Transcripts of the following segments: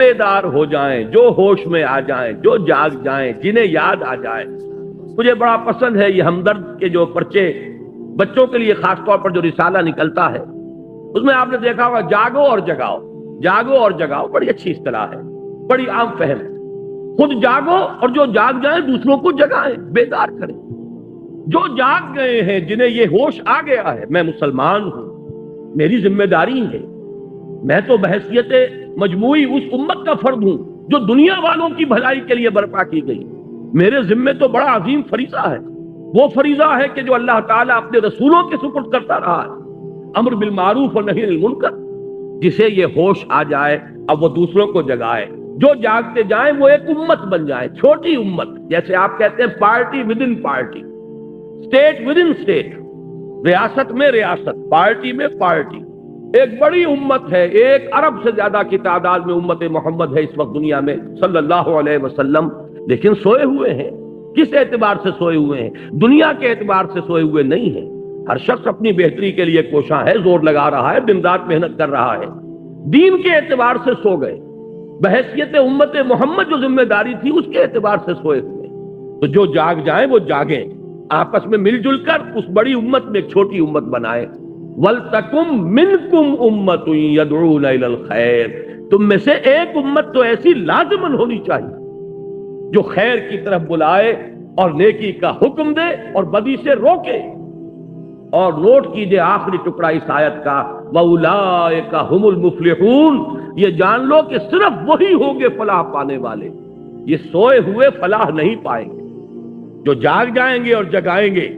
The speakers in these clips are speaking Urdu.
بیدار ہو جائیں، جو ہوش میں آ جائیں، جو جاگ جائیں، جنہیں یاد آ جائے۔ مجھے بڑا پسند ہے یہ ہمدرد کے جو پرچے بچوں کے لیے خاص طور پر جو رسالہ نکلتا ہے، اس میں آپ نے دیکھا ہوگا جاگو اور جگاؤ، جاگو اور جگاؤ بڑی اچھی اصطلاح ہے، بڑی عام فہم ہے۔ خود جاگو اور جو جاگ جائیں دوسروں کو جگائیں، بیدار کریں۔ جو جاگ گئے ہیں، جنہیں یہ ہوش آ گیا ہے، میں مسلمان ہوں، میری ذمہ داری ہے، میں تو بحیثیت مجموعی اس امت کا فرد ہوں جو دنیا والوں کی بھلائی کے لیے برپا کی گئی، میرے ذمے تو بڑا عظیم فریضہ ہے۔ وہ فریضہ ہے کہ جو اللہ تعالیٰ اپنے رسولوں کے سپرد کرتا رہا ہے، امر بالمعروف اور نہی عن المنکر۔ جسے یہ ہوش آ جائے اب وہ دوسروں کو جگائے، جو جاگتے جائیں وہ ایک امت بن جائے، چھوٹی امت، جیسے آپ کہتے ہیں party with in party, state with in state, ریاست میں ریاست، پارٹی میں پارٹی، ایک بڑی امت ہے۔ 1 ارب سے زیادہ کی تعداد میں امت محمد ہے اس وقت دنیا میں صلی اللہ علیہ وسلم، لیکن سوئے ہوئے ہیں۔ کس اعتبار سے سوئے ہوئے ہیں؟ دنیا کے اعتبار سے سوئے ہوئے نہیں ہیں۔ ہر شخص اپنی بہتری کے لیے کوشاں ہے، زور لگا رہا ہے، دن رات محنت کر رہا ہے۔ دین کے اعتبار سے سو گئے، بحیثیت امت محمد جو ذمہ داری تھی اس کے اعتبار سے سوئے ہوئے۔ تو جو جاگ جائیں وہ جاگیں، آپس میں مل جل کر اس بڑی امت میں ایک چھوٹی امت بنائیں۔ وَلْتَكُمْ مِنْكُمْ أُمَّةٌ يَدْعُونَ إِلَى الْخَيْرِ، تم میں سے ایک امت تو ایسی لازماً ہونی چاہیے جو خیر کی طرف بلائے اور نیکی کا حکم دے اور بدی سے روکے۔ اور نوٹ کیجئے آخری ٹکڑا اس آیت کا، وَأُولَٰئِكَ هُمُ الْمُفْلِحُونَ، یہ جان لو کہ صرف وہی ہوں گے فلاح پانے والے، یہ سوئے ہوئے فلاح نہیں پائیں گے۔ جو جاگ جائیں گے اور جگائیں گے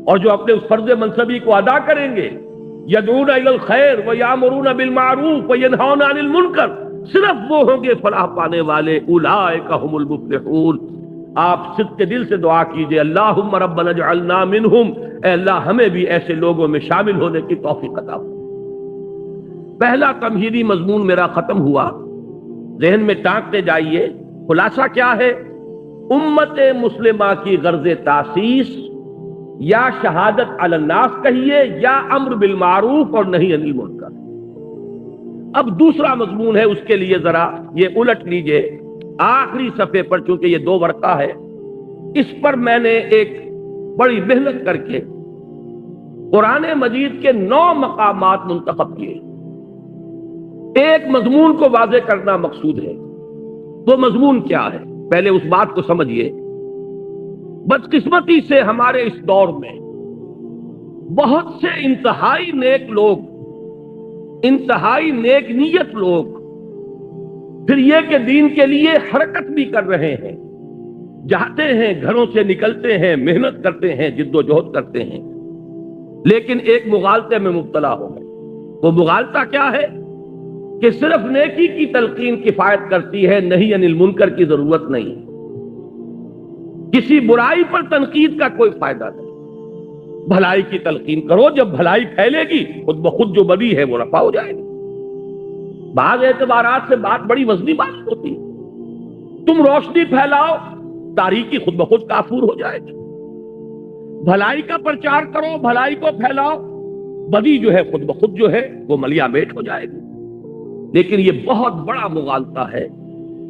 اور جو اپنے اس فرض منصبی کو ادا کریں گے، یدعون الی الخیر ویامرون بالمعروف وینہون عن المنکر، صرف وہ ہوں گے فلاح پانے والے۔ اولئک هم المفلحون۔ آپ صدق دل سے دعا کیجئے، اللہم ربنا اجعلنا منہم، اے اللہ ہمیں بھی ایسے لوگوں میں شامل ہونے کی توفیق عطا فرما۔ پہلا تمہیدی مضمون میرا ختم ہوا، ذہن میں ٹانکتے جائیے۔ خلاصہ کیا ہے؟ امت مسلمہ کی غرض تاسیس یا شہادت علی الناس کہیے یا امر بالمعروف اور نہی عن المنکر۔ اب دوسرا مضمون ہے، اس کے لیے ذرا یہ الٹ لیجئے آخری صفحے پر، چونکہ یہ 2 ورقہ ہے، اس پر میں نے ایک بڑی محنت کر کے قرآن مجید کے 9 مقامات منتخب کیے۔ ایک مضمون کو واضح کرنا مقصود ہے۔ وہ مضمون کیا ہے؟ پہلے اس بات کو سمجھیے۔ بدقسمتی سے ہمارے اس دور میں بہت سے انتہائی نیک لوگ، انتہائی نیک نیت لوگ، پھر یہ کہ دین کے لیے حرکت بھی کر رہے ہیں، جاتے ہیں، گھروں سے نکلتے ہیں، محنت کرتے ہیں، جد و جہد کرتے ہیں، لیکن ایک مغالطے میں مبتلا ہو گئے۔ وہ مغالطہ کیا ہے؟ کہ صرف نیکی کی تلقین کفایت کرتی ہے، نہی عن المنکر کی ضرورت نہیں۔ کسی برائی پر تنقید کا کوئی فائدہ نہیں، بھلائی کی تلقین کرو، جب بھلائی پھیلے گی خود بخود جو بدی ہے وہ رفع ہو جائے گی۔ بعض اعتبارات سے بات بڑی وزنی بات ہوتی ہے۔ تم روشنی پھیلاؤ، تاریکی خود بخود کافور ہو جائے گی۔ بھلائی کا پرچار کرو، بھلائی کو پھیلاؤ، بدی جو ہے خود بخود جو ہے وہ ملیا میٹ ہو جائے گی۔ لیکن یہ بہت بڑا مغالطہ ہے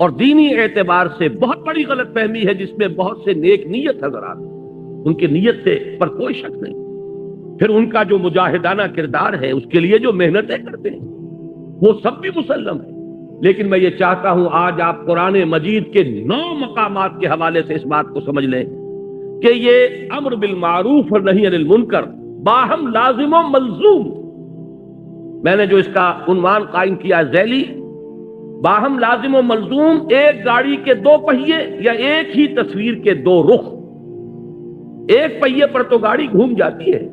اور دینی اعتبار سے بہت بڑی غلط فہمی ہے، جس میں بہت سے نیک نیت حضرات، ان کی نیت سے پر کوئی شک نہیں، پھر ان کا جو مجاہدانہ کردار ہے، اس کے لیے جو محنتیں کرتے ہیں، وہ سب بھی مسلم ہے۔ لیکن میں یہ چاہتا ہوں آج آپ قرآن مجید کے 9 مقامات کے حوالے سے اس بات کو سمجھ لیں کہ یہ امر بالمعروف اور نہی عن المنکر باہم لازم و ملزوم، میں نے جو اس کا عنوان قائم کیا ذیلی، باہم لازم و ملزوم، ایک گاڑی کے 2 پہیے یا ایک ہی تصویر کے 2 رخ۔ ایک پہیے پر تو گاڑی گھوم جاتی ہے،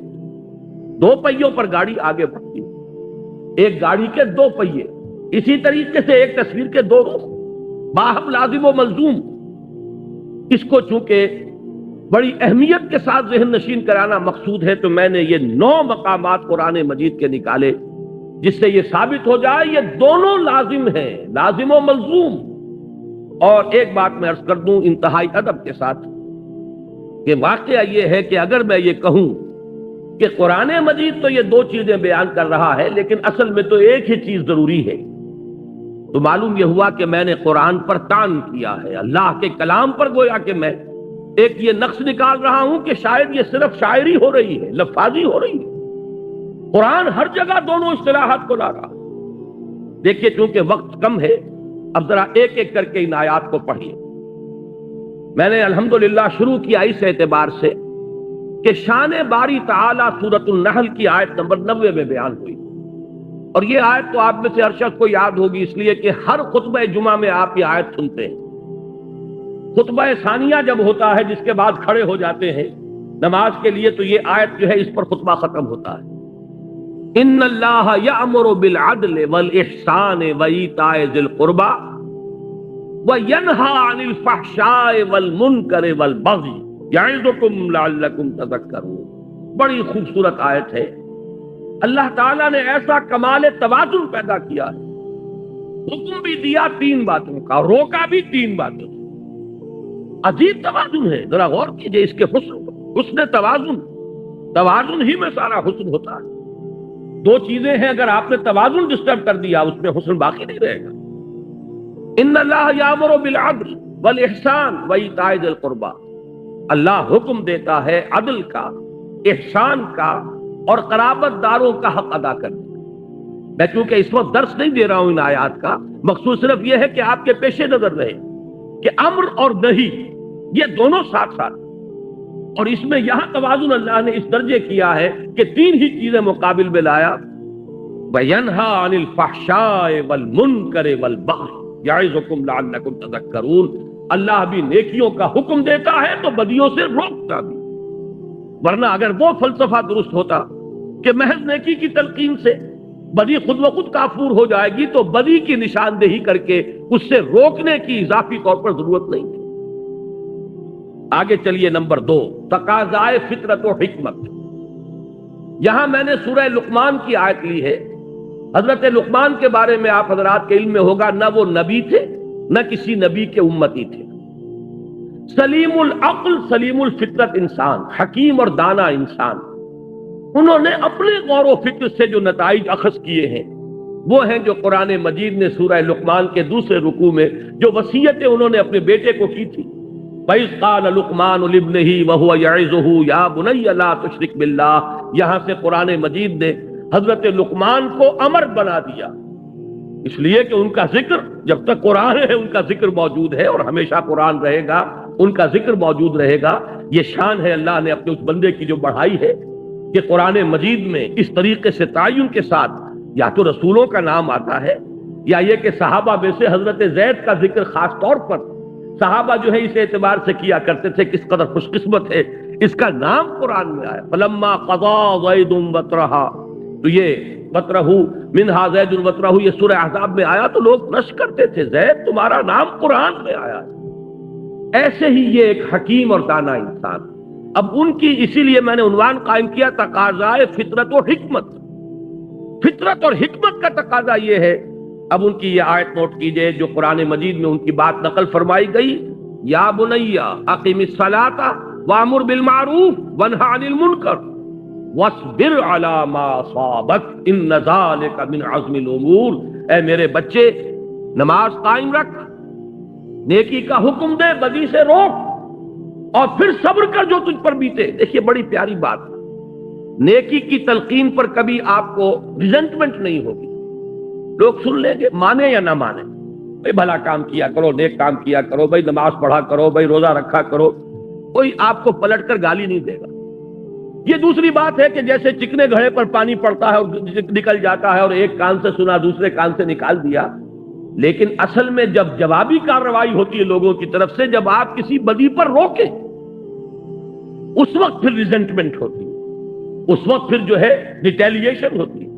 2 پہیوں پر گاڑی آگے بڑھتی ہے۔ ایک گاڑی کے 2 پہیے، اسی طریقے سے ایک تصویر کے 2 رخ، باہم لازم و ملزوم۔ اس کو چونکہ بڑی اہمیت کے ساتھ ذہن نشین کرانا مقصود ہے، تو میں نے یہ 9 مقامات قرآن مجید کے نکالے، جس سے یہ ثابت ہو جائے یہ دونوں لازم ہیں، لازم و ملزوم۔ اور ایک بات میں عرض کر دوں انتہائی ادب کے ساتھ کہ واقعہ یہ ہے کہ اگر میں یہ کہوں کہ قرآن مجید تو یہ 2 چیزیں بیان کر رہا ہے، لیکن اصل میں تو ایک ہی چیز ضروری ہے، تو معلوم یہ ہوا کہ میں نے قرآن پر طعن کیا ہے، اللہ کے کلام پر گویا کہ میں ایک یہ نقص نکال رہا ہوں کہ شاید یہ صرف شاعری ہو رہی ہے، لفاظی ہو رہی ہے۔ قرآن ہر جگہ دونوں اصطلاحات کو لا رہا۔ دیکھیے چونکہ وقت کم ہے، اب ذرا ایک ایک کر کے ان آیات کو پڑھیے۔ میں نے الحمدللہ شروع کیا اس اعتبار سے کہ شان باری تعالی سورۃ النحل کی آیت نمبر 90 میں بیان ہوئی، اور یہ آیت تو آپ میں سے ہر شخص کو یاد ہوگی، اس لیے کہ ہر خطبہ جمعہ میں آپ یہ آیت سنتے ہیں۔ خطبہ ثانیہ جب ہوتا ہے، جس کے بعد کھڑے ہو جاتے ہیں نماز کے لیے، تو یہ آیت جو ہے اس پر خطبہ ختم ہوتا ہے۔ ان اللہ یأمر بالعدل والاحسان وایتاء ذی القربى وینہی عن الفحشاء والمنکر والبغی یعظکم لعلکم تذکرون۔ بڑی خوبصورت آیت ہے۔ اللہ تعالیٰ نے ایسا کمال توازن پیدا کیا ہے، حکم بھی دیا 3 باتوں کا، روکا بھی 3 باتوں سے۔ عجیب توازن ہے، ذرا غور کیجئے اس کے حسن توازن ہی میں سارا حسن ہوتا ہے۔ 2 چیزیں ہیں، اگر آپ نے توازن ڈسٹرب کر دیا اس میں حسن باقی نہیں رہے گا۔ ان اللہ یامر بالعدل والاحسان وایتاء ذی القربى، اللہ حکم دیتا ہے عدل کا، احسان کا اور قرابت داروں کا حق ادا کرنے کا۔ میں چونکہ اس وقت درس نہیں دے رہا ہوں ان آیات کا، مقصود صرف یہ ہے کہ آپ کے پیش نظر رہے کہ امر اور نہی یہ دونوں ساتھ ساتھ، اور اس میں یہاں توازن اللہ نے اس درجے کیا ہے کہ 3 ہی چیزیں مقابل میں لایا۔ وَيَنْهَى عَنِ الْفَحْشَاءِ وَالْمُنْكَرِ وَالْبَغْيِ يَعِظُكُمْ لَعَلَّكُمْ تَذَكَّرُونَ۔ اللہ بھی نیکیوں کا حکم دیتا ہے تو بدیوں سے روکتا بھی، ورنہ اگر وہ فلسفہ درست ہوتا کہ محض نیکی کی تلقین سے بدی خود بخود کافور ہو جائے گی، تو بدی کی نشاندہی کر کے اس سے روکنے کی اضافی طور پر ضرورت نہیں ہے۔ آگے چلیے، نمبر 2، تقاضائے فطرت و حکمت۔ یہاں میں نے سورہ لقمان کی آیت لی ہے۔ حضرت لقمان کے بارے میں آپ حضرات کے علم میں ہوگا، نہ وہ نبی تھے نہ کسی نبی کے امتی تھے، سلیم العقل سلیم الفطرت انسان، حکیم اور دانا انسان۔ انہوں نے اپنے غور و فکر سے جو نتائج اخذ کیے ہیں وہ ہیں جو قرآن مجید نے سورہ لقمان کے دوسرے رکوع میں جو وصیتیں انہوں نے اپنے بیٹے کو کی تھی، وَإِذْ قَالَ لُقْمَانُ لِابْنِهِ وَهُوَ يَعِظُهُ يَا بُنَيَّ لَا تُشْرِكْ بِاللَّهِ، یہاں سے قرآن مجید نے حضرت لقمان کو امر بنا دیا، اس لیے کہ ان کا ذکر جب تک قرآن ہے ان کا ذکر موجود ہے، اور ہمیشہ قرآن رہے گا ان کا ذکر موجود رہے گا۔ یہ شان ہے اللہ نے اپنے اس بندے کی جو بڑھائی ہے کہ قرآن مجید میں اس طریقے سے تعین کے ساتھ یا تو رسولوں کا نام آتا ہے، یا یہ کہ صحابہ میں سے حضرت زید کا ذکر خاص طور پر صحابہ جو ہے اس اعتبار سے کیا کرتے تھے کس قدر خوش قسمت ہے اس کا نام قرآن میں آیا۔ فلما قضى زید وطرہا، تو یہ وطرہ منہا زید وطرہ یہ سورہ احزاب میں آیا تو لوگ نش کرتے تھے، زید تمہارا نام قرآن میں آیا ہے۔ ایسے ہی یہ ایک حکیم اور دانا انسان۔ اب ان کی اسی لیے میں نے عنوان قائم کیا تقاضائے فطرت و حکمت۔ فطرت اور حکمت کا تقاضا یہ ہے۔ اب ان کی یہ آیت نوٹ کیجئے جو قرآن مجید میں ان کی بات نقل فرمائی گئی، یا بنی اقم الصلاۃ وامر بالمعروف وانہی عن المنکر واصبر علی ما اصابک ان ذلک من عزم الامور۔ اے میرے بچے، نماز قائم رکھ، نیکی کا حکم دے، بدی سے روک، اور پھر صبر کر جو تجھ پر بیتے۔ دیکھیے بڑی پیاری بات، نیکی کی تلقین پر کبھی آپ کو ریزنٹمنٹ نہیں ہوگی، لوگ سن لیں گے مانے یا نہ مانے، بھائی بھلا کام کیا کرو، نیک کام کیا کرو، بھائی نماز پڑھا کرو، بھائی روزہ رکھا کرو، کوئی آپ کو پلٹ کر گالی نہیں دے گا۔ یہ دوسری بات ہے کہ جیسے چکنے گھڑے پر پانی پڑتا ہے اور نکل جاتا ہے، اور ایک کان سے سنا دوسرے کان سے نکال دیا، لیکن اصل میں جب جوابی کارروائی ہوتی ہے لوگوں کی طرف سے، جب آپ کسی بدی پر روکیں اس وقت پھر ریزنٹمنٹ ہوتی ہے، اس وقت پھر جو ہے ریٹیلیشن ہوتی ہے۔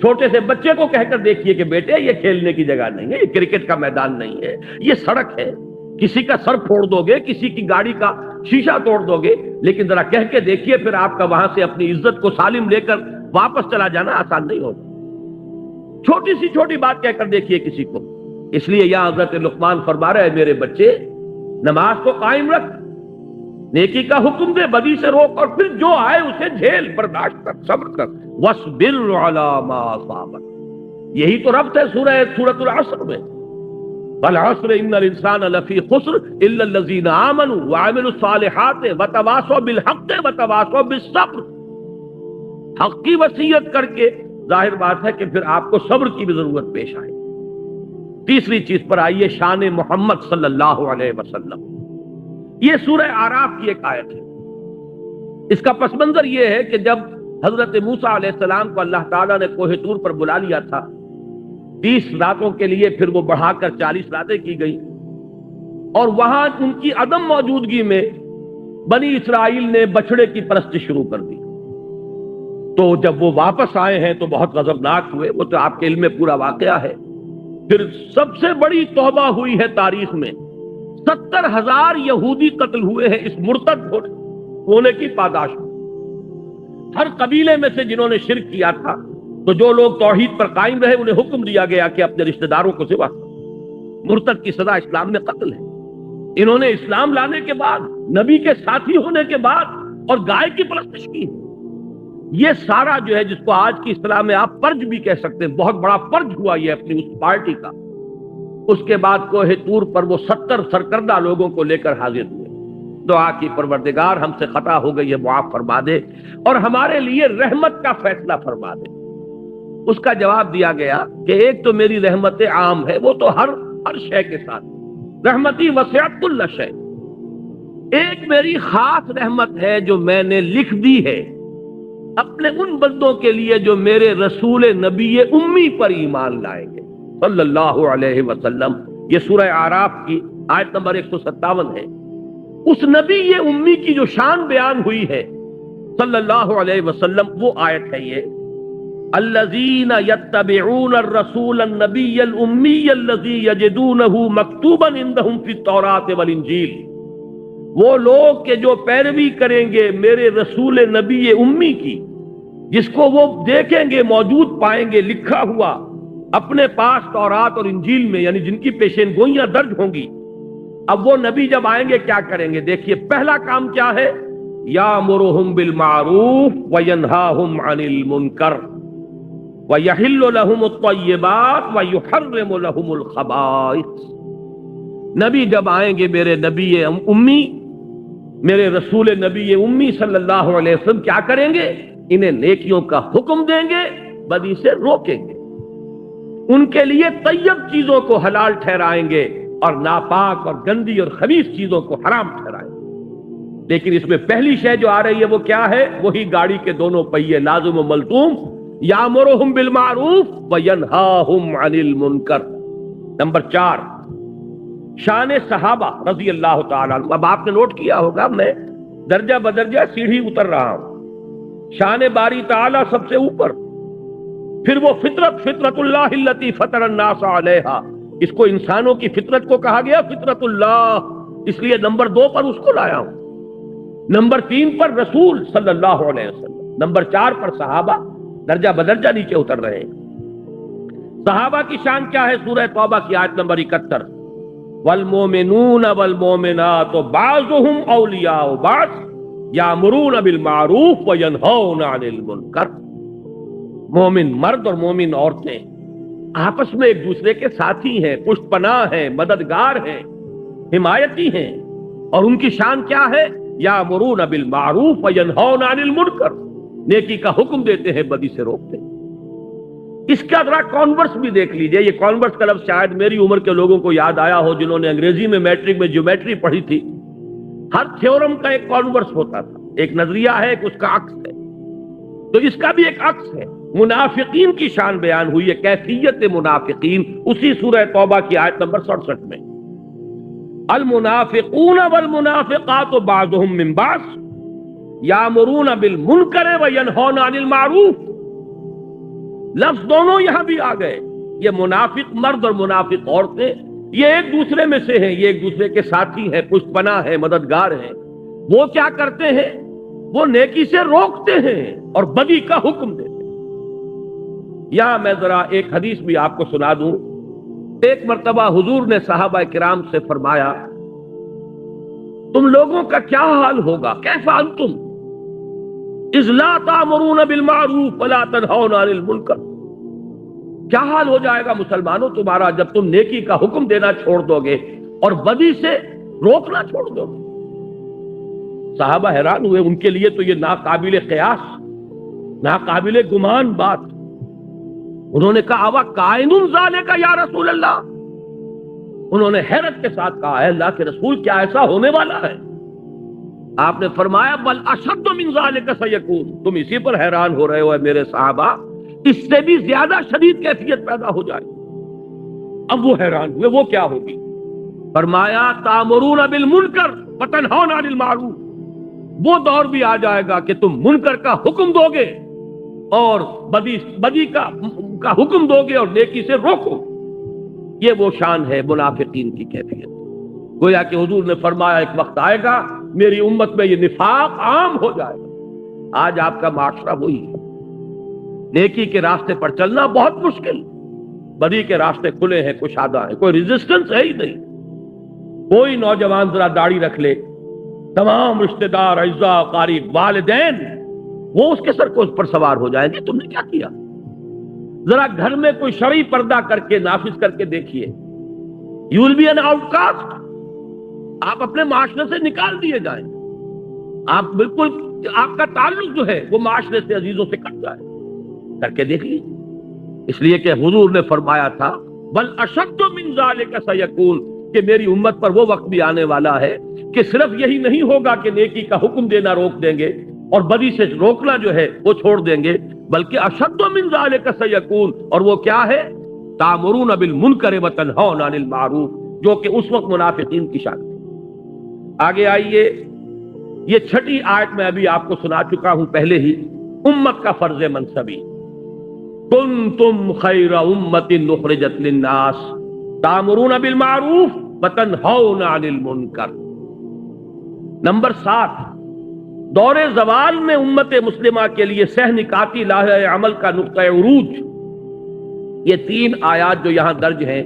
چھوٹے سے بچے کو کہہ کر دیکھیے کہ بیٹے یہ کھیلنے کی جگہ نہیں ہے، یہ کرکٹ کا میدان نہیں ہے، یہ سڑک ہے، کسی کا سر پھوڑ دو گے، کسی کی گاڑی کا شیشہ توڑ دو گے، لیکن ذرا کہہ کے دیکھیے پھر آپ کا وہاں سے اپنی عزت کو سالم لے کر واپس چلا جانا آسان نہیں ہوگا۔ چھوٹی سی چھوٹی بات کہہ کر دیکھیے کسی کو۔ اس لیے یہاں حضرت لقمان فرما رہے ہیں میرے بچے نماز کو قائم رکھ، نیکی کا حکم دے، بدی سے روک، اور پھر جو آئے اسے جھیل، برداشت کر، صبر کر۔ وَاصْبِرْ عَلَىٰ مَا أَصَابَكَ، یہی تو ربط ہے سورۃ العصر میں۔ والعصر ان الانسان لفی خسر الا الذین آمنوا وعملوا الصالحات وتواصوا بالحق وتواصوا بالصبر. حق کی وصیت کر کے ظاہر بات ہے کہ پھر آپ کو صبر کی بھی ضرورت پیش آئے. تیسری چیز پر آئیے شان محمد صلی اللہ علیہ وسلم. یہ سورہ اعراف کی ایک آیت ہے. اس کا پس منظر یہ ہے کہ جب حضرت موسیٰ علیہ السلام کو اللہ تعالیٰ نے کوہ طور پر بلا لیا تھا 30 راتوں کے لیے، پھر وہ بڑھا کر 40 راتیں کی گئی، اور وہاں ان کی عدم موجودگی میں بنی اسرائیل نے بچڑے کی پرستی شروع کر دی. تو جب وہ واپس آئے ہیں تو بہت غضبناک ہوئے. وہ تو آپ کے علم میں پورا واقعہ ہے. پھر سب سے بڑی توبہ ہوئی ہے تاریخ میں. 70,000 یہودی قتل ہوئے ہیں اس مرتد ہونے کی پاداش میں. ہر قبیلے میں سے جنہوں نے شرک کیا تھا، تو جو لوگ توحید پر قائم رہے انہیں حکم دیا گیا کہ اپنے رشتہ داروں کو ذبح کرو. مرتد کی سزا اسلام میں قتل ہے. انہوں نے اسلام لانے کے بعد، نبی کے ساتھی ہونے کے بعد، اور گائے کی پرستش کی. یہ سارا جو ہے جس کو آج کی اصطلاح میں آپ پرج بھی کہہ سکتے ہیں، بہت بڑا پرج ہوا یہ اپنی اس پارٹی کا. اس کے بعد کوہ طور پر وہ 70 سرکردہ لوگوں کو لے کر حاضر ہوئے. دعا کی پروردگار ہم سے خطا ہو گئی ہے، معاف فرما دے اور ہمارے لیے رحمت کا فیصلہ فرما دے. اس کا جواب دیا گیا کہ ایک تو میری رحمت عام ہے، وہ تو ہر شے کے ساتھ، رحمتی وسعت کل شے. ایک میری خاص رحمت ہے جو میں نے لکھ دی ہے اپنے ان بندوں کے لیے جو میرے رسول نبی امی پر ایمان لائیں گے صلی اللہ علیہ وسلم. یہ سورہ اعراف کی آیت نمبر 157 ہے. اس نبی امی کی جو شان بیان ہوئی ہے صلی اللہ علیہ وسلم، وہ آیت ہے یہ: الذین یتبعون الرسول النبی الامی الذی یجدونہ مکتوبا عندہم فی التوراۃ والانجیل. وہ لوگ کہ جو پیروی کریں گے میرے رسول نبی امی کی، جس کو وہ دیکھیں گے، موجود پائیں گے لکھا ہوا اپنے پاس تورات اور انجیل میں، یعنی جن کی پیشین گوئیاں درج ہوں گی. اب وہ نبی جب آئیں گے کیا کریں گے؟ دیکھیے پہلا کام کیا ہے: یامرہم بالمعروف وینہاہم عن المنکر ویحل لہم الطیبات ویحرم لہم الخبائث. نبی جب آئیں گے میرے نبی امی، میرے رسول نبی امی صلی اللہ علیہ وسلم، کیا کریں گے؟ انہیں نیکیوں کا حکم دیں گے، بدی سے روکیں گے، ان کے لیے طیب چیزوں کو حلال ٹھہرائیں گے اور ناپاک اور گندی اور خبیث چیزوں کو حرام ٹھہرائیں گے. لیکن اس میں پہلی شے جو آ رہی ہے وہ کیا ہے؟ وہی گاڑی کے دونوں پہیے لازم و ملزوم: یامرہم بالمعروف وینہاہم عن المنکر. نمبر 4، شان صحابہ رضی اللہ تعالیٰ عنہ. اب آپ نے نوٹ کیا ہوگا میں درجہ بدرجہ سیڑھی اتر رہا ہوں. شان باری تعالیٰ سب سے اوپر، پھر وہ فطرت اللہ التی فطر الناس علیہا. اس کو انسانوں کی فطرت کو کہا گیا فطرت اللہ، اس لیے نمبر 2 پر اس کو لایا ہوں. نمبر 3 پر رسول صلی اللہ علیہ وسلم. نمبر 4 پر صحابہ. درجہ بدرجہ نیچے اتر رہے ہیں. صحابہ کی شان کیا ہے؟ سورہ توبہ کی آیت نمبر 71: والمومنون والمومنات بعضهم اولیاء بعض یامرون بالمعروف وینہون عن المنکر. مومن مرد اور مومن عورتیں آپس میں ایک دوسرے کے ساتھی ہیں، پشت پناہ ہیں، مددگار ہیں، حمایتی ہیں. اور ان کی شان کیا ہے؟ یامرون بالمعروف وینہون عن المنکر. نیکی کا حکم دیتے ہیں، بدی سے روکتے ہیں. اس کا ذرا کانورس بھی دیکھ لیجئے. یہ کانورس کا لفظ شاید میری عمر کے لوگوں کو یاد آیا ہو جنہوں نے انگریزی میں میٹرک میں جیومیٹری پڑھی تھی. ہر تھیورم کا ایک کانورس ہوتا تھا، ایک نظریہ ہے، ایک اس کا عکس ہے. تو اس کا بھی ایک عکس ہے. منافقین کی شان بیان ہوئی ہے، کیفیت منافقین، اسی سورہ توبہ کی آیت نمبر 67 میں: المنافقون والمنافقات بعضهم من بعض یامرون بالمنکر وینہون عن المعروف. لفظ دونوں یہاں بھی آ گئے. یہ منافق مرد اور منافق عورتیں یہ ایک دوسرے میں سے ہیں، یہ ایک دوسرے کے ساتھی ہیں، پشت پناہ ہیں، مددگار ہیں. وہ کیا کرتے ہیں؟ وہ نیکی سے روکتے ہیں اور بدی کا حکم دیتے ہیں. یہاں میں ذرا ایک حدیث بھی آپ کو سنا دوں. ایک مرتبہ حضور نے صحابہ کرام سے فرمایا: تم لوگوں کا کیا حال ہوگا؟ کیف انتم اذ لا تأمرون بالمعروف ولا تنہون عن المنکر. کیا حال ہو جائے گا مسلمانوں تمہارا جب تم نیکی کا حکم دینا چھوڑ دو گے اور بدی سے روکنا چھوڑ دو گے؟ صحابہ حیران ہوئے، ان کے لیے تو یہ ناقابل قیاس، ناقابل گمان بات۔ انہوں نے کہا اوا کائن ذالک یا رسول اللہ، انہوں نے حیرت کے ساتھ کہا، اے اللہ کے رسول کیا ایسا ہونے والا ہے؟ آپ نے فرمایا بل اشد من ذالک سیکون، تم اسی پر حیران ہو رہے ہو اے میرے صحابہ، اس سے بھی زیادہ شدید کیفیت پیدا ہو جائے۔ اب وہ حیران ہوئے، وہ کیا ہوگی؟ فرمایا تامرون بالمنکر وتنہون عن المعروف، وہ دور بھی آ جائے گا کہ تم منکر کا حکم دو گے اور بدی کا حکم دو گے اور نیکی سے روکو۔ یہ وہ شان ہے منافقین کی کیفیت۔ گویا کہ حضور نے فرمایا ایک وقت آئے گا میری امت میں یہ نفاق عام ہو جائے گا۔ آج آپ کا معاشرہ وہی ہے، نیکی کے راستے پر چلنا بہت مشکل، بدی کے راستے کھلے ہیں، کشادہ ہیں، کوئی ریزسٹنس ہے ہی نہیں۔ کوئی نوجوان ذرا داڑھی رکھ لے، تمام رشتہ دار، اعزاء، قریب، والدین وہ اس کے سر کو اس پر سوار ہو جائیں گے، تم نے کیا کیا؟ ذرا گھر میں کوئی شرعی پردہ کر کے نافذ کر کے دیکھیے، you will be an outcast, آپ اپنے معاشرے سے نکال دیے جائیں، آپ بالکل آپ کا تعلق جو ہے وہ معاشرے سے، عزیزوں سے کٹ جائے، کر کے دیکھ لیجیے۔ اس لیے کہ حضور نے فرمایا تھا بل اشد من ذالک سیکون، کہ میری امت پر وہ وقت بھی آنے والا ہے کہ صرف یہی نہیں ہوگا کہ نیکی کا حکم دینا روک دیں گے اور بدی سے روکنا جو ہے وہ چھوڑ دیں گے، بلکہ اشد من ذالک سیکون، اور وہ کیا ہے؟ تامرون بالمنکر وتنہون عن المعروف، جو کہ اس وقت منافقین کی شان تھی۔ آگے آئیے، یہ 6 آیت میں ابھی آپ کو سنا چکا ہوں پہلے ہی، امت کا فرض منصبی، کنتم خیر امت اخرجت للناس تامرون بالمعروف وتنہون عن المنکر۔ نمبر 7، دور زوال میں امت مسلمہ کے لیے سہ نکاتی لاہ عمل کا نقطہ عروج، یہ 3 آیات جو یہاں درج ہیں۔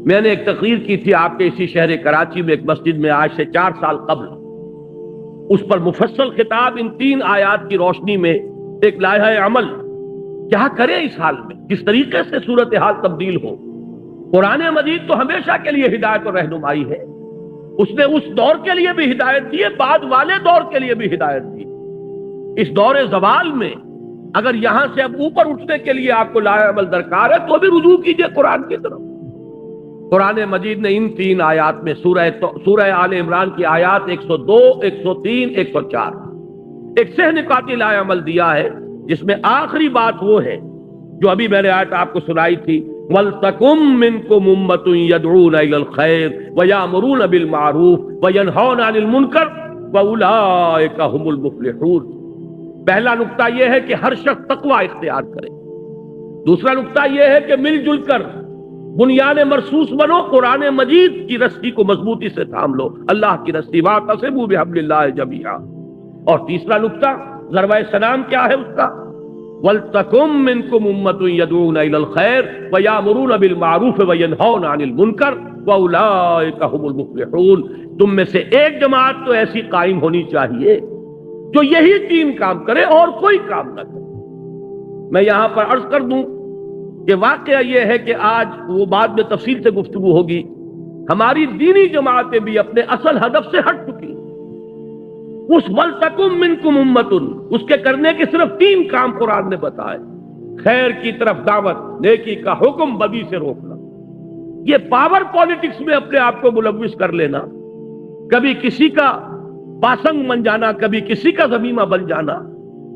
میں نے ایک تقریر کی تھی آپ کے اسی شہر کراچی میں ایک مسجد میں آج سے 4 سال قبل، اس پر مفصل خطاب ان 3 آیات کی روشنی میں ایک لائحہ عمل، کیا کریں اس حال میں، کس طریقے سے صورتحال تبدیل ہو۔ قرآن مجید تو ہمیشہ کے لیے ہدایت اور رہنمائی ہے، اس نے اس دور کے لیے بھی ہدایت دی ہے، بعد والے دور کے لیے بھی ہدایت دی۔ اس دور زوال میں اگر یہاں سے اب اوپر اٹھنے کے لیے آپ کو لائحہ عمل درکار ہے تو بھی رجوع کیجئے قرآن کی طرف۔ قرآن مجید نے ان 3 آیات میں سورہ آل عمران کی آیات 102، 103، 104 ایک سہ نکاتی لائحہ عمل دیا ہے، جس میں آخری بات وہ ہے جو ابھی میں نے آیت آپ کو سنائی تھی، وَلْتَكُمْ مِنْكُمْ أُمَّةٌ يَدْعُونَ إِلَى الْخَيْرِ وَيَأْمُرُونَ بِالْمَعْرُوفِ وَيَنْهَوْنَ عَنِ الْمُنْكَرِ وَأُولَٰئِكَ هُمُ الْمُفْلِحُونَ۔ پہلا نقطہ یہ ہے کہ ہر شخص تقوی اختیار کرے۔ دوسرا نقطہ یہ ہے کہ مل جل کر بنیان مرصوص بنو، قرآن مجید کی رسی کو مضبوطی سے تھام لو، اللہ کی رسی، وَاعْتَصِمُوا بِحَبْلِ اللَّهِ جَمِيعًا۔ اور تیسرا نقطہ ضربہ سلام کیا ہے اس کا؟ وَلْتَكُمْ مِنْكُمْ أُمَّةٌ يَدْعُونَ إِلَى الْخَيْرِ وَيَأْمُرُونَ بِالْمَعْرُوفِ وَيَنْهَوْنَ عَنِ الْمُنْكَرِ وَأُولَٰئِكَ هُمُ الْمُفْلِحُونَ۔ تم میں سے ایک جماعت تو ایسی قائم ہونی چاہیے جو یہی 3 کام کرے اور کوئی کام نہ کرے۔ میں یہاں پر عرض کر دوں کہ واقعہ یہ ہے کہ آج وہ بعد میں تفصیل سے گفتگو ہوگی، ہماری دینی جماعتیں بھی اپنے اصل ہدف سے ہٹ چکی۔ اس وَلْتَكُمْ مِنْكُمْ أُمَّةٌ، اس کے کرنے کے صرف 3 کام قرآن نے بتائے، خیر کی طرف دعوت، نیکی کا حکم، بدی سے روکنا۔ یہ پاور پالیٹکس میں اپنے آپ کو ملوث کر لینا، کبھی کسی کا پاسنگ بن جانا، کبھی کسی کا ضمیمہ بن جانا،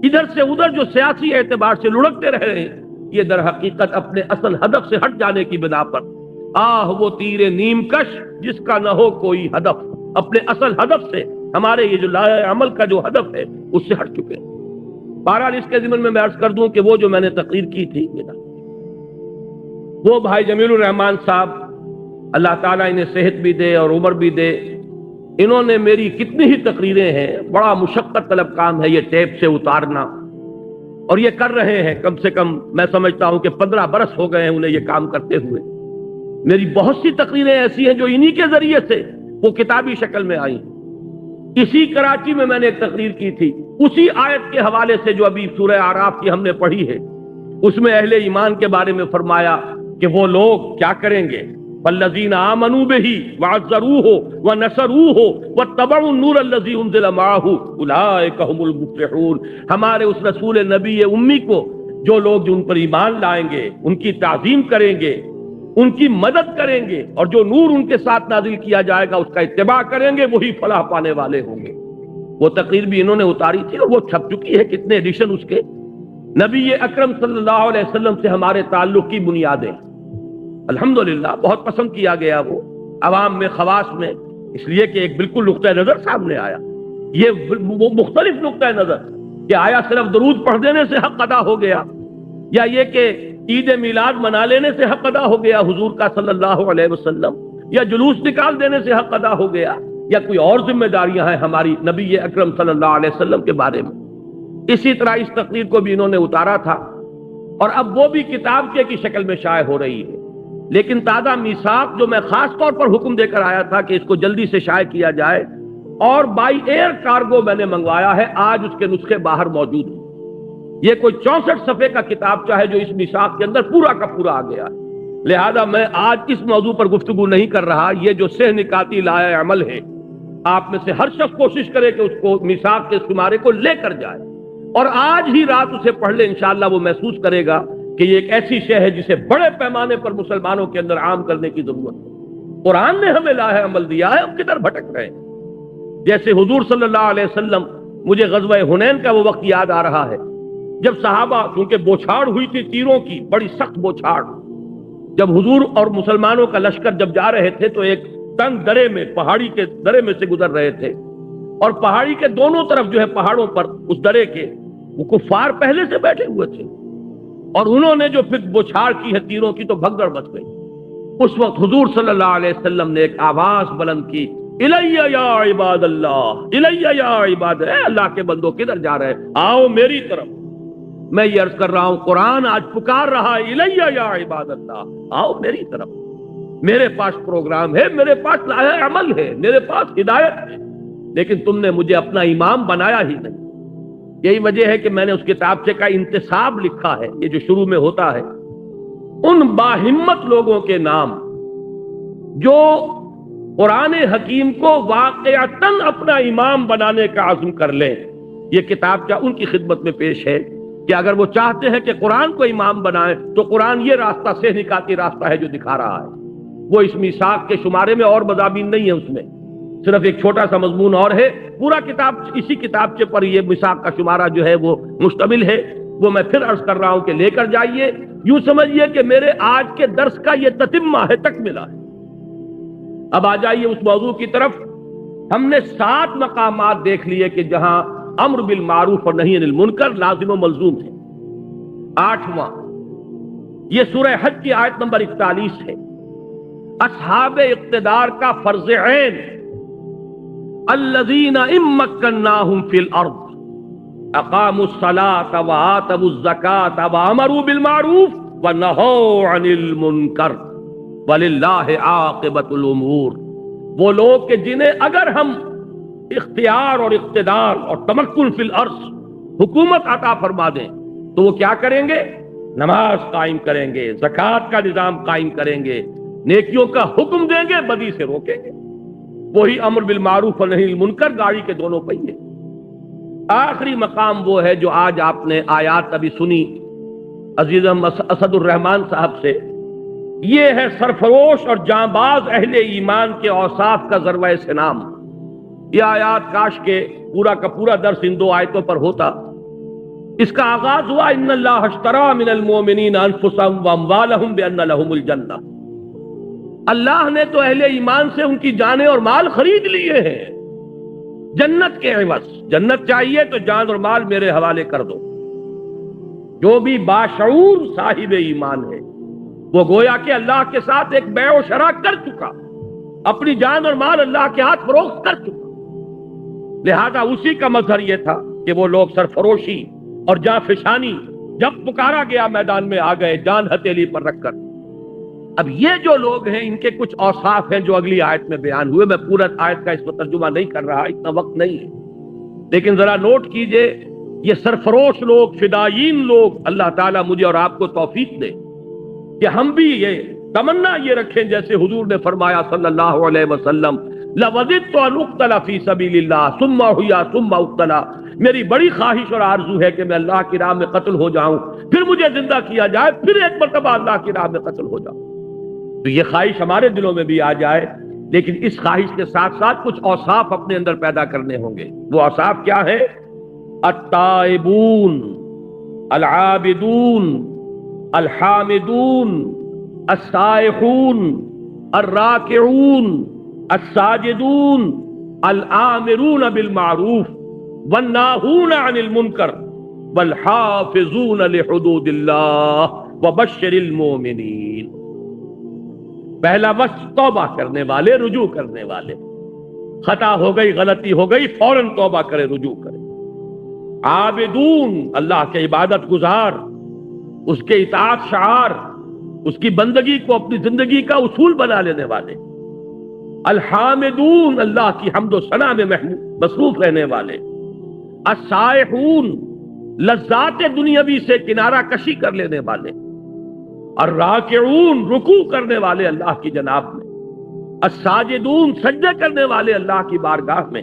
ادھر سے ادھر جو سیاسی اعتبار سے لڑکتے رہ رہے ہیں، یہ در حقیقت اپنے اصل ہدف سے ہٹ جانے کی بنا پر، وہ تیر نیم کش جس کا نہ ہو کوئی ہدف، اپنے اصل ہدف سے، ہمارے یہ جو لائحہ عمل کا جو ہدف ہے اس سے ہٹ چکے ہیں۔ بہرحال اس کے ضمن میں عرض کر دوں کہ وہ جو میں نے تقریر کی تھی، وہ بھائی جمیل الرحمان صاحب، اللہ تعالیٰ انہیں صحت بھی دے اور عمر بھی دے، انہوں نے میری کتنی ہی تقریریں ہیں، بڑا مشقت طلب کام ہے یہ ٹیپ سے اتارنا، اور یہ کر رہے ہیں، کم سے کم میں سمجھتا ہوں کہ 15 برس ہو گئے ہیں انہیں یہ کام کرتے ہوئے۔ میری بہت سی تقریریں ایسی ہیں جو انہی کے ذریعے سے وہ کتابی شکل میں آئی۔ اسی کراچی میں نے ایک تقریر کی تھی، اسی آیت کے حوالے سے جو ابھی سورہ اعراف کی ہم نے پڑھی ہے، اس میں اہل ایمان کے بارے میں فرمایا کہ وہ لوگ کیا کریں گے، والذین آمنوا بہ وعزروہ ونصروہ واتبعوا النور الذی انزل معہ اولئک هم المفلحون۔ ہمارے اس رسول نبی امی کو جو لوگ جو ان پر ایمان لائیں گے، ان کی تعظیم کریں گے، ان کی مدد کریں گے، اور جو نور ان کے ساتھ نازل کیا جائے گا اس کا اتباع کریں گے، وہی فلاح پانے والے ہوں گے۔ وہ تقریر بھی انہوں نے اتاری تھی اور وہ چھپ چکی ہے، کتنے ایڈیشن اس کے۔ نبی اکرم صلی اللہ علیہ وسلم سے ہمارے تعلق کی بنیادیں الحمدللہ بہت پسند کیا گیا، وہ عوام میں خواص میں، اس لیے کہ ایک بالکل نقطۂ نظر سامنے آیا، یہ وہ مختلف نقطۂ نظر کہ آیا صرف درود پڑھ دینے سے حق ادا ہو گیا، یا یہ کہ عید میلاد منا لینے سے حق ادا ہو گیا حضور کا صلی اللہ علیہ وسلم، یا جلوس نکال دینے سے حق ادا ہو گیا، یا کوئی اور ذمہ داریاں ہیں ہماری نبی اکرم صلی اللہ علیہ وسلم کے بارے میں۔ اسی طرح اس تقریر کو بھی انہوں نے اتارا تھا، اور اب وہ بھی کتاب کی شکل میں شائع ہو رہی ہے، لیکن تازہ میثاق جو میں خاص طور پر حکم دے کر آیا تھا کہ اس کو جلدی سے شائع کیا جائے، اور بائی ایئر کارگو میں نے منگوایا ہے، آج اس کے نسخے باہر موجود ہیں۔ یہ کوئی 64 صفحے کا کتابچہ ہے جو اس میثاق کے اندر پورا کا پورا آ گیا ہے، لہذا میں آج اس موضوع پر گفتگو نہیں کر رہا۔ یہ جو سہ نکاتی لائے عمل ہے، آپ میں سے ہر شخص کوشش کرے کہ اس کو میثاق کے شمارے کو لے کر جائے، اور آج ہی رات اسے پڑھ لے، انشاءاللہ وہ محسوس کرے گا کہ یہ ایک ایسی شے ہے جسے بڑے پیمانے پر مسلمانوں کے اندر عام کرنے کی ضرورت ہے۔ قرآن نے ہمیں لاہ عمل دیا ہے، ہم کدھر بھٹک رہے ہیں۔ جیسے حضور صلی اللہ علیہ وسلم، مجھے غزوہ حنین کا وہ وقت یاد آ رہا ہے جب صحابہ، کیونکہ بوچھاڑ ہوئی تھی تیروں کی، بڑی سخت بوچھاڑ، جب حضور اور مسلمانوں کا لشکر جب جا رہے تھے تو ایک تنگ درے میں، پہاڑی کے درے میں سے گزر رہے تھے، اور پہاڑی کے دونوں طرف جو ہے پہاڑوں پر اس درے کے وہ کفار پہلے سے بیٹھے ہوئے تھے، اور انہوں نے جو پھر بوچھاڑ کی ہے تیروں کی تو بھگدڑ مچ گئی۔ اس وقت حضور صلی اللہ علیہ وسلم نے ایک آواز بلند کی، الیہ یا عباد اللہ، الیہ یا عباد، اے اللہ کے بندوں کدھر جا رہے ہیں، آؤ میری طرف۔ میں یہ عرض کر رہا ہوں، قرآن آج پکار رہا ہے، الیہ یا عباد اللہ، آؤ میری طرف، میرے پاس پروگرام ہے، میرے پاس لاہ عمل ہے، میرے پاس ہدایت ہے، لیکن تم نے مجھے اپنا امام بنایا ہی نہیں۔ یہی وجہ ہے کہ میں نے اس کتابچے کا انتساب لکھا ہے، یہ جو شروع میں ہوتا ہے، ان باہمت لوگوں کے نام جو قرآن حکیم کو واقعتاً اپنا امام بنانے کا عزم کر لیں۔ یہ کتابچہ ان کی خدمت میں پیش ہے کہ اگر وہ چاہتے ہیں کہ قرآن کو امام بنائیں تو قرآن یہ راستہ سے نکاتی راستہ ہے جو دکھا رہا ہے۔ وہ اس میثاق کے شمارے میں اور مضامین نہیں ہے، اس میں صرف ایک چھوٹا سا مضمون اور ہے، پورا کتاب اسی کتابچے پر یہ میثاق کا شمارہ جو ہے وہ مشتمل ہے۔ وہ میں پھر عرض کر رہا ہوں کہ لے کر جائیے، یوں سمجھیے کہ میرے آج کے درس کا یہ تتمہ ہے، تکملہ ہے۔ اب آ جائیے اس موضوع کی طرف۔ ہم نے 7 مقامات دیکھ لیے کہ جہاں امر بالمعروف اور نہی عن المنکر لازم و ملزوم ہے۔ 8واں یہ سورہ حج کی آیت نمبر 41 ہے، اصحاب اقتدار کا فرض عین، الذین ان مکناہم فی الارض اقاموا الصلاة وآتوا الزکاة وامروا بالمعروف ونہوا عن المنکر وللہ عاقبۃ الامور۔ وہ لوگ کہ جنہیں اگر ہم اختیار اور اقتدار اور تمکن فی الارض، حکومت عطا فرما دیں تو وہ کیا کریں گے؟ نماز قائم کریں گے، زکوٰۃ کا نظام قائم کریں گے، نیکیوں کا حکم دیں گے، بدی سے روکیں گے۔ وہی امر بالمعروف اور نہی عن المنکر، گاڑی کے دونوں پہیے۔ آخری مقام وہ ہے جو آج آپ نے آیات ابھی سنی عزیزم اسد الرحمان صاحب سے، یہ ہے سرفروش اور جانباز اہل ایمان کے اوصاف کا ذروہ سنام۔ یہ آیات کاش کے پورا کا پورا درس ان 2 آیتوں پر ہوتا۔ اس کا آغاز ہوا ان اللہ اشتری من المؤمنین انفسهم واموالهم بان لهم الجنہ۔ اللہ نے تو اہل ایمان سے ان کی جانیں اور مال خرید لیے ہیں جنت کے عوض۔ جنت چاہیے تو جان اور مال میرے حوالے کر دو۔ جو بھی باشعور صاحب ایمان ہے وہ گویا کہ اللہ کے ساتھ ایک بیع و شرا کر چکا، اپنی جان اور مال اللہ کے ہاتھ فروخت کر چکا۔ لہذا اسی کا مظہر یہ تھا کہ وہ لوگ سرفروشی اور جاں فشانی، جب پکارا گیا میدان میں آ گئے جان ہتھیلی پر رکھ کر۔ اب یہ جو لوگ ہیں ان کے کچھ اوصاف ہیں جو اگلی آیت میں بیان ہوئے۔ میں پورا آیت کا اس پر ترجمہ نہیں کر رہا، اتنا وقت نہیں ہے، لیکن ذرا نوٹ کیجئے یہ سرفروش لوگ، فدائین لوگ، اللہ تعالیٰ مجھے اور آپ کو توفیق دے کہ ہم بھی یہ تمنا یہ رکھیں جیسے حضور نے فرمایا صلی اللہ علیہ وسلم، لَوَدِدْتُ أَنْ أُقْتَلَ فِي سَبِيلِ اللَّهِ ثُمَّ أُحْيَا ثُمَّ أُقْتَلَ، میری بڑی خواہش اور آرزو ہے کہ میں اللہ کی راہ میں قتل ہو جاؤں، پھر مجھے زندہ کیا جائے، پھر ایک مرتبہ اللہ کی راہ میں قتل ہو جاؤں۔ تو یہ خواہش ہمارے دلوں میں بھی آ جائے، لیکن اس خواہش کے ساتھ ساتھ کچھ اوصاف اپنے اندر پیدا کرنے ہوں گے۔ وہ اوصاف کیا ہے؟ التائبون، العابدون، الحامدون، السائحون، الراکعون، الساجدون، الآمرون بالمعروف والناہون عن المنکر والحافظون لحدود اللہ وبشر المؤمنین۔ پہلا وصف توبہ کرنے والے، رجوع کرنے والے، خطا ہو گئی، غلطی ہو گئی، فوراً توبہ کرے، رجوع کرے۔ عابدون، اللہ کے عبادت گزار، اس کے اطاعت شعار، اس کی بندگی کو اپنی زندگی کا اصول بنا لینے والے۔ الحامدون، اللہ کی حمد و ثنا میں مصروف رہنے والے۔ السائحون، لذات دنیاوی سے کنارہ کشی کر لینے والے۔ الراکعون، رکوع کرنے والے اللہ کی جناب میں۔ الساجدون، سجدے کرنے والے اللہ کی بارگاہ میں۔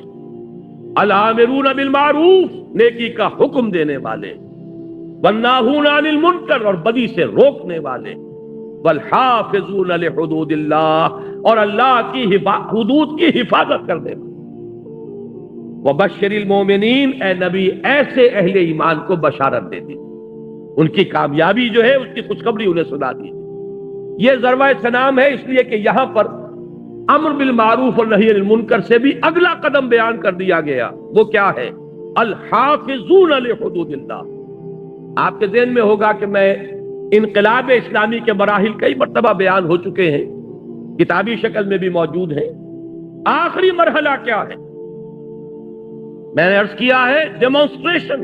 الآمرون بالمعروف، نیکی کا حکم دینے والے۔ والناہون عن المنکر، اور بدی سے روکنے والے۔ والحافظون لحدود اللہ، اور اللہ کی حدود کی حفاظت کرنے والے۔ وبشر المؤمنین، اے نبی ایسے اہل ایمان کو بشارت دے دیجیے، ان کی کامیابی جو ہے اس کی خوشخبری انہیں سنا دیجیے۔ یہ ضربہ سلام ہے اس لیے کہ یہاں پر امر بالمعروف اور نہی عن المنکر سے بھی اگلا قدم بیان کر دیا گیا۔ وہ کیا ہے؟ الحافظون لحدود اللہ۔ آپ کے ذہن میں ہوگا کہ میں انقلاب اسلامی کے مراحل کئی مرتبہ بیان ہو چکے ہیں، کتابی شکل میں بھی موجود ہیں۔ آخری مرحلہ کیا ہے؟ میں نے عرض کیا ہے ڈیمونسٹریشن،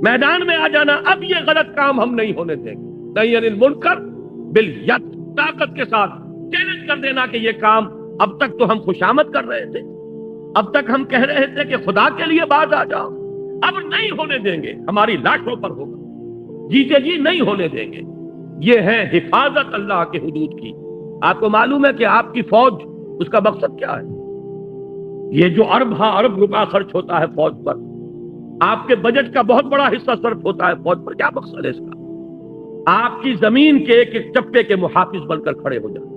میدان میں آ جانا۔ اب یہ غلط کام ہم نہیں ہونے دیں گے، نہی عن المنکر بالید، طاقت کے ساتھ چیلنج کر دینا کہ یہ کام اب تک تو ہم خوشامد کر رہے تھے، اب تک ہم کہہ رہے تھے کہ خدا کے لیے باز آ جاؤ، اب نہیں ہونے دیں گے، ہماری لاشوں پر ہوگا، جیتے جی نہیں ہونے دیں گے۔ یہ ہے حفاظت اللہ کے حدود کی۔ آپ کو معلوم ہے کہ آپ کی فوج، اس کا مقصد کیا ہے؟ یہ جو ارب روپیہ خرچ ہوتا ہے فوج پر، آپ کے بجٹ کا بہت بڑا حصہ صرف ہوتا ہے فوج پر، کیا مقصد ہے اس کا؟ آپ کی زمین کے ایک ایک چپے کے محافظ بن کر کھڑے ہو جائیں،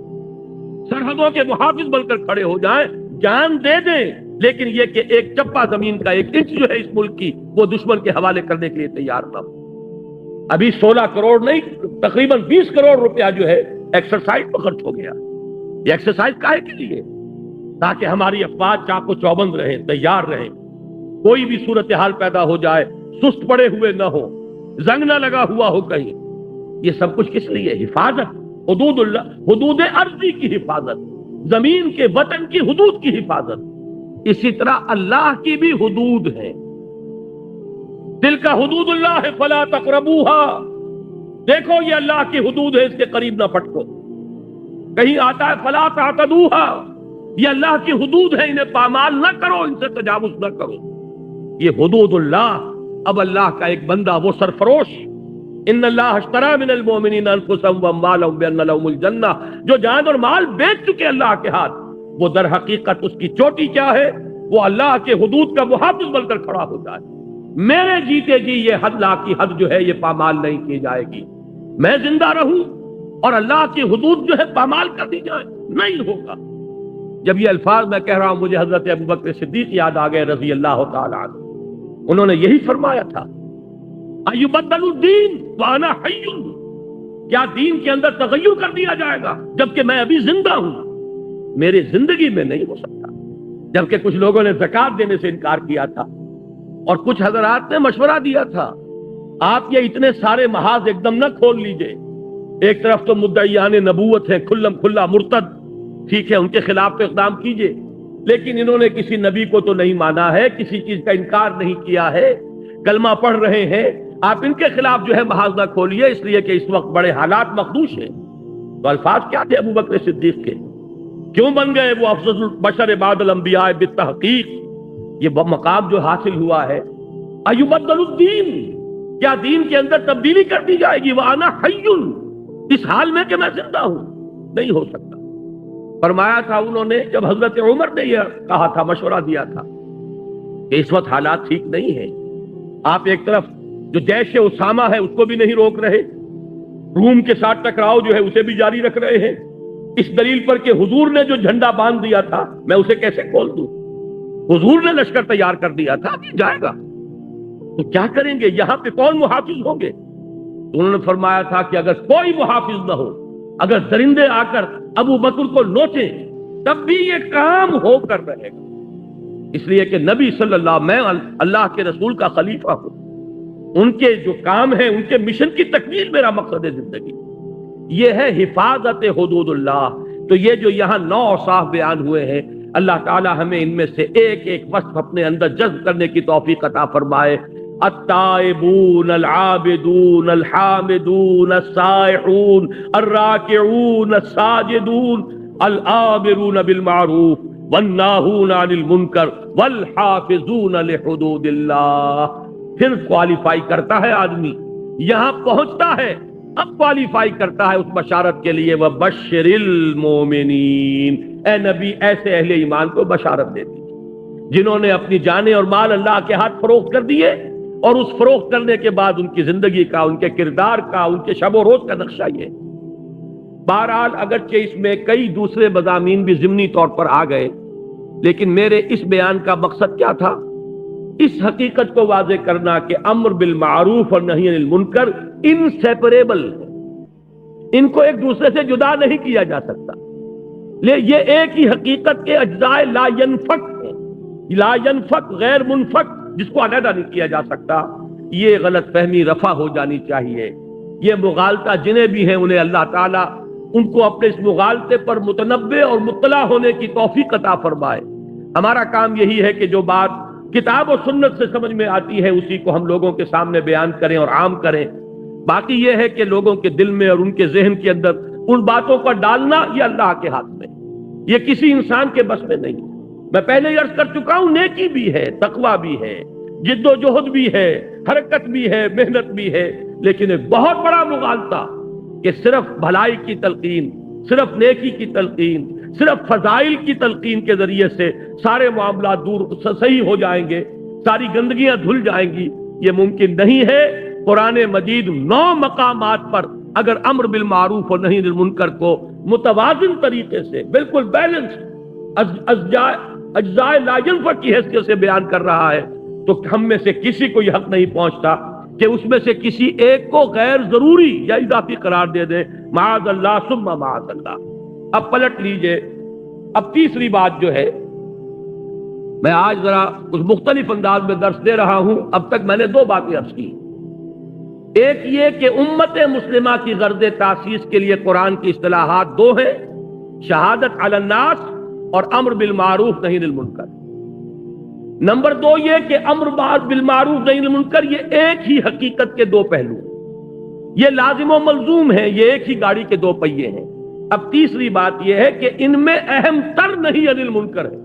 سرحدوں کے محافظ بن کر کھڑے ہو جائیں، جان دے دیں، لیکن یہ کہ ایک چپا زمین کا، ایک انچ جو ہے اس ملک کی، وہ دشمن کے حوالے کرنے کے لیے تیار نہ ہو۔ ابھی 16 کروڑ نہیں، تقریباً 20 کروڑ روپیہ جو ہے ایکسرسائز پر خرچ ہو گیا۔ یہ ایکسرسائز کاہے کے لیے؟ تاکہ ہماری افواج چاق و چوبند رہیں، تیار رہیں، کوئی بھی صورتحال پیدا ہو جائے سست پڑے ہوئے نہ ہو، زنگ نہ لگا ہوا ہو کہیں۔ یہ سب کچھ کس لیے؟ حفاظت، حدود اللہ، حدود ارضی کی حفاظت، زمین کے وطن کی حدود کی حفاظت۔ اسی طرح اللہ کی بھی حدود ہے۔ تلک حدود اللہ فلا تقربوها، دیکھو یہ اللہ کی حدود ہے، اس کے قریب نہ پھٹکو۔ کہیں آتا ہے فلا تعتدوها، یہ اللہ کی حدود ہے، انہیں پامال نہ کرو، ان سے تجاوز نہ کرو۔ یہ حدود اللہ۔ اب اللہ کا ایک بندہ، وہ سرفروش، ان اللہ اشتری من المؤمنین انفسهم واموالهم بان لهم الجنہ، جو جان اور مال بیچ چکے اللہ کے ہاتھ، وہ در حقیقت اس کی چوٹی کیا ہے؟ وہ اللہ کے حدود کا محافظ بن کر کھڑا ہو جائے۔ میرے جیتے جی یہ حد، اللہ کی حد جو ہے یہ پامال نہیں کی جائے گی، میں زندہ رہوں اور اللہ کی حدود جو ہے پامال کر دی جائے، نہیں ہوگا۔ جب یہ الفاظ میں کہہ رہا ہوں، مجھے حضرت ابوبکر صدیق یاد آ گئے رضی اللہ تعالی عنہ۔ انہوں نے یہی فرمایا تھا، ایبدل الدین وانا حی، کیا دین کے اندر تغیر کر دیا جائے گا جبکہ میں ابھی زندہ ہوں؟ میری زندگی میں نہیں ہو سکتا۔ جبکہ کچھ لوگوں نے زکوٰۃ دینے سے انکار کیا تھا، اور کچھ حضرات نے مشورہ دیا تھا، آپ یہ اتنے سارے محاذ ایک دم نہ کھول لیجئے۔ ایک طرف تو مدعیان نبوت ہیں، کھلم کھلا مرتد، ٹھیک ہے، ان کے خلاف تو اقدام کیجئے، لیکن انہوں نے کسی نبی کو تو نہیں مانا ہے، کسی چیز کا انکار نہیں کیا ہے، کلمہ پڑھ رہے ہیں، آپ ان کے خلاف جو ہے محاذ نہ کھولیے، اس لیے کہ اس وقت بڑے حالات مخدوش ہیں۔ تو الفاظ کیا تھے ابوبکر صدیق کے؟ کیوں بن گئے وہ افضل البشر بعد الانبیاء بالتحقیق؟ یہ مقام جو حاصل ہوا ہے، ایبدل الدین، کیا دین کے اندر تبدیلی کر دی جائے گی؟ وانا حی، اس حال میں کہ میں زندہ ہوں؟ نہیں ہو سکتا۔ فرمایا تھا انہوں نے، جب حضرت عمر نے یہ کہا تھا، مشورہ دیا تھا کہ اس وقت حالات ٹھیک نہیں ہیں، آپ ایک طرف جو جیش اسامہ ہے اس کو بھی نہیں روک رہے، روم کے ساتھ ٹکراؤ جو ہے اسے بھی جاری رکھ رہے ہیں، اس دلیل پر کہ حضور نے جو جھنڈا باندھ دیا تھا میں اسے کیسے کھول دوں؟ حضور نے لشکر تیار کر دیا تھا کہ جائے گا، تو کیا کریں گے؟ یہاں پہ کون محافظ ہوں گے؟ تو انہوں نے فرمایا تھا کہ اگر کوئی محافظ نہ ہو، اگر درندے آ کر ابو بکر کو نوچیں تب بھی یہ کام ہو کر رہے گا، اس لیے کہ نبی صلی اللہ، میں اللہ کے رسول کا خلیفہ ہوں، ان کے جو کام ہیں، ان کے مشن کی تکمیل میرا مقصد زندگی، یہ ہے حفاظت حدود اللہ۔ تو یہ جو یہاں 9 اوصاف بیان ہوئے ہیں، اللہ تعالی ہمیں ان میں سے ایک ایک وصف اپنے اندر جذب کرنے کی توفیق عطا فرمائے۔ التائبون العابدون الحامدون السائحون الراکعون الساجدون الآمرون بالمعروف والناہون عن المنکر والحافظون لحدود اللہ۔ پھر کوالیفائی کرتا ہے آدمی، یہاں پہنچتا ہے، اب کوالیفائی کرتا ہے اس بشارت کے لیے، وَبَشِّرِ الْمُؤْمِنِينَ، اے نبی ایسے اہل ایمان کو بشارت دے دی جنہوں نے اپنی جانیں اور مال اللہ کے ہاتھ فروخت کر دیے، اور اس فروخت کرنے کے بعد ان کی زندگی کا، ان کے کردار کا، ان کے شب و روز کا نقشہ یہ۔ بہرحال اگرچہ اس میں کئی دوسرے مضامین بھی ضمنی طور پر آ گئے، لیکن میرے اس بیان کا مقصد کیا تھا؟ اس حقیقت کو واضح کرنا کہ امر بالمعروف اور نہی عن المنکر انسیپریبل ہے، ان کو ایک دوسرے سے جدا نہیں کیا جا سکتا، یہ ایک ہی حقیقت کے اجزاء لا ینفک ہیں، لا ینفک غیر منفک، جس کو علیحدہ نہیں کیا جا سکتا۔ یہ غلط فہمی رفع ہو جانی چاہیے۔ یہ مغالطہ جنہیں بھی ہیں انہیں اللہ تعالیٰ ان کو اپنے اس مغالطے پر متنبہ اور مطلع ہونے کی توفیق عطا فرمائے۔ ہمارا کام یہی ہے کہ جو بات کتاب و سنت سے سمجھ میں آتی ہے اسی کو ہم لوگوں کے سامنے بیان کریں اور عام کریں۔ باقی یہ ہے کہ لوگوں کے دل میں اور ان کے ذہن کے اندر ان باتوں کا ڈالنا یہ اللہ کے ہاتھ میں، یہ کسی انسان کے بس میں نہیں۔ میں پہلے ہی عرض کر چکا ہوں، نیکی بھی ہے، تقویٰ بھی ہے، جد و جہد بھی ہے، حرکت بھی ہے، محنت بھی ہے، لیکن ایک بہت بڑا مغالطہ کہ صرف بھلائی کی تلقین، صرف نیکی کی تلقین، صرف فضائل کی تلقین کے ذریعے سے سارے معاملات دور صحیح ہو جائیں گے، ساری گندگیاں دھل جائیں گی، یہ ممکن نہیں ہے۔ قرآن مجید 9 مقامات پر اگر امر بالمعروف اور نہی عن المنکر کو متوازن طریقے سے، بالکل بیلنس اجزاء لا ینفک کی حیثیت سے بیان کر رہا ہے، تو ہم میں سے کسی کو یہ حق نہیں پہنچتا کہ اس میں سے کسی ایک کو غیر ضروری یا اضافی قرار دے دے، معاذ اللہ ثم معاذ اللہ۔ اب پلٹ لیجئے، اب تیسری بات جو ہے، میں آج ذرا اس مختلف انداز میں درس دے رہا ہوں۔ اب تک میں نے 2 باتیں عرض کی، ایک یہ کہ امت مسلمہ کی غرض تاسیس کے لیے قرآن کی اصطلاحات 2 ہیں، شہادت علی الناس اور امر بالمعروف نہی عن المنکر۔ نمبر 2 یہ کہ امر بالمعروف نہی عن المنکر یہ ایک ہی حقیقت کے 2 پہلو، یہ لازم و ملزوم ہے، یہ ایک ہی گاڑی کے 2 پہیے ہیں۔ اب تیسری بات یہ ہے کہ ان میں اہم تر نہی عن المنکر ہے۔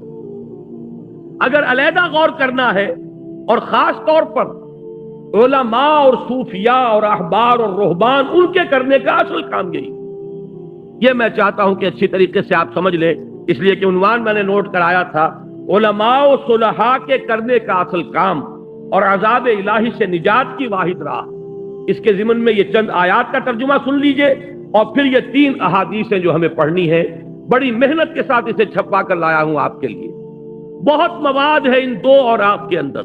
اگر علیحدہ غور کرنا ہے، اور خاص طور پر علماء اور صوفیاء اور احبار اور رہبان، ان کے کرنے کا اصل کام یہی، یہ میں چاہتا ہوں کہ اچھی طریقے سے آپ سمجھ لیں، اس لیے کہ عنوان میں نے نوٹ کرایا تھا، علماء و صلحاء کے کرنے کا اصل کام اور عذاب الہی سے نجات کی واحد راہ۔ اس کے ضمن میں یہ چند آیات کا ترجمہ سن لیجئے، اور پھر یہ 3 احادیث ہیں جو ہمیں پڑھنی ہے۔ بڑی محنت کے ساتھ اسے چھپا کر لایا ہوں آپ کے لیے، بہت مواد ہے ان 2 اور آپ کے اندر،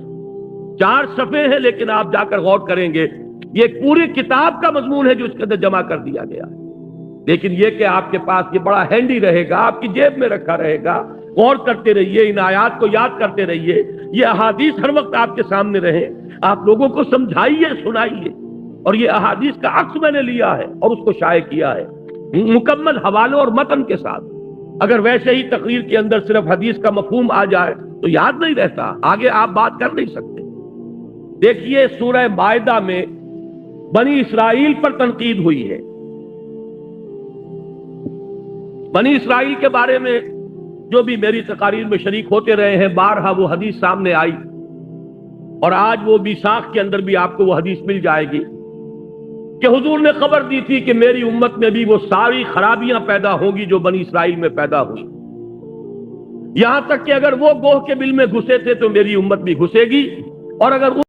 4 صفحے ہیں، لیکن آپ جا کر غور کریں گے یہ پوری کتاب کا مضمون ہے جو اس کے اندر جمع کر دیا گیا ہے۔ لیکن یہ کہ آپ کے پاس یہ بڑا ہینڈی رہے گا، آپ کی جیب میں رکھا رہے گا، غور کرتے رہیے، ان آیات کو یاد کرتے رہیے، یہ احادیث ہر وقت آپ کے سامنے رہیں، آپ لوگوں کو سمجھائیے، سنائیے۔ اور یہ احادیث کا عکس میں نے لیا ہے اور اس کو شائع کیا ہے مکمل حوالوں اور متن کے ساتھ۔ اگر ویسے ہی تقریر کے اندر صرف حدیث کا مفہوم آ جائے تو یاد نہیں رہتا، آگے آپ بات کر نہیں سکتے۔ دیکھیے سورہ مائدہ میں بنی اسرائیل پر تنقید ہوئی ہے۔ بنی اسرائیل کے بارے میں جو بھی میری تقاریر میں شریک ہوتے رہے ہیں، بارہا وہ حدیث سامنے آئی، اور آج وہ میثاق کے اندر بھی آپ کو وہ حدیث مل جائے گی کہ حضور نے خبر دی تھی کہ میری امت میں بھی وہ ساری خرابیاں پیدا ہوں گی جو بنی اسرائیل میں پیدا ہوئی، یہاں تک کہ اگر وہ گوہ کے بل میں گھسے تھے تو میری امت بھی گھسے گی، اور اگر